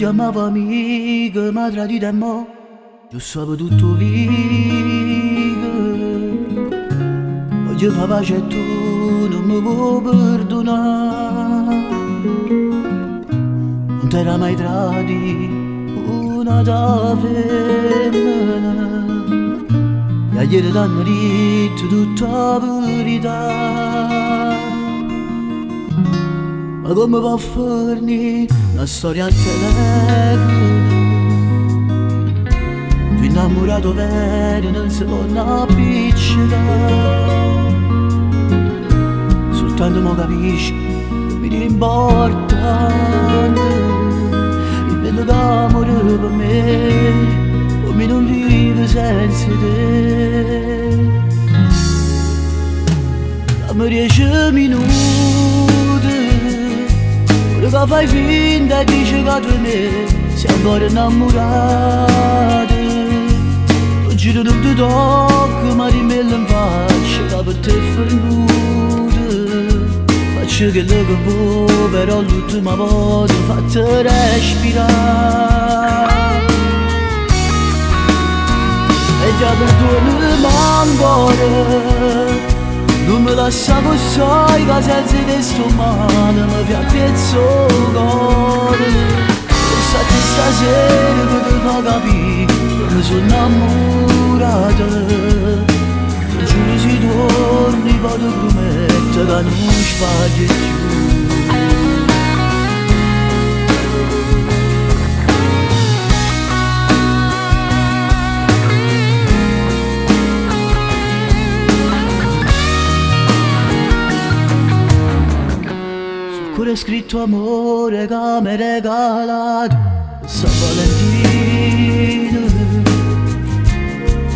ti amavo amica, ma tradito e mo' io so tutto vivo. Oggi fa pace e tu non mi puoi perdonare. Non t'era mai tradi una da femmina, e ieri t'hanno detto tutta la verità. Ma come può farne una storia al telefono? Tu innamorato vero non si può appiccicare. Soltanto mo capisci che mi è importante. Il bello d'amore per me, come non vive senza te. Dammi 10 minuti, che fai finta e dici che tu e me sei ancora innamorati. Oggi non ti tocco ma rimello in faccia che per te è fornuta. Faccio quello che vuoi però l'ultima volta fatti respirare. E già perdonami ancora, non mi lascia così che senza te sto male mi fa pezzo il cuore. Pensate stasera che ti fa capire che mi sono innamorata. Giuro se torni poi ti prometto che non sbaglio più. È scritto amore che mi hai regalato San Valentino.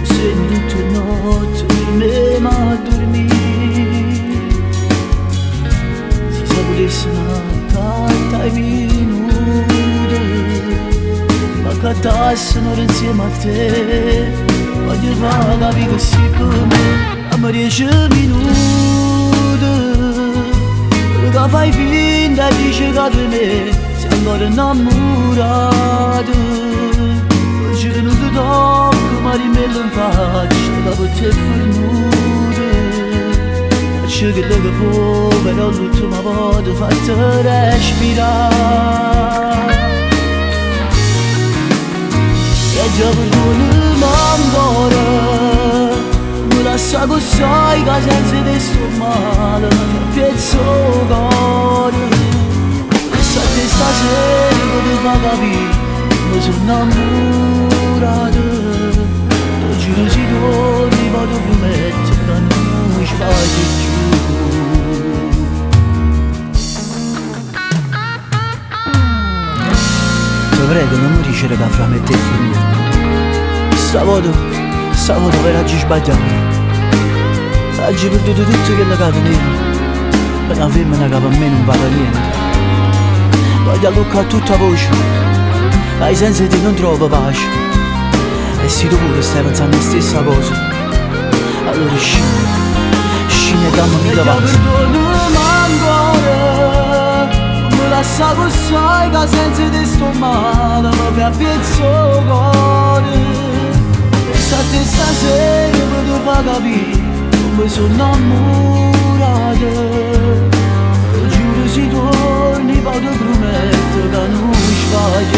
Segni tutte le notti per me ma a dormire. Se sapessi una carta ai minuti, ma cantassero insieme a te, voglio far capire che sei per me. Dammi 10 minuti, che fai finta e dici che tu e me sei ancora innamorato. Oggi che non ti tocco ma rimello in faccia che per te è fornuta. Faccio quello che vuoi però l'ultima volta fatti respirare. E già perdonami ancora, mi lascia così che senza te sto male mi fa pezzo il cuore. Pensate stasera che ti fa capire mi sono innamorato. Tu giuro si torni poi ti prometto che non sbaglio più. Ti prego non mi dici che fra me e te è finita. Stavolta per oggi sbagliato. Oggi perduto tutto quello che tenevo. Per una femmina che per me non vale niente. Voglio toccare tutta la voce, ai sensi ti non trovo pace. E se tu pure stai pensando la stessa cosa, allora scegli e dammi mille pace. Perdonami ancora, mi lascia così che senza te sto male mi fa pezzo il cuore. Pensate stasera che ti fa capire come sono innamorato. Giuro si torni poi ti prometto che non sbaglio.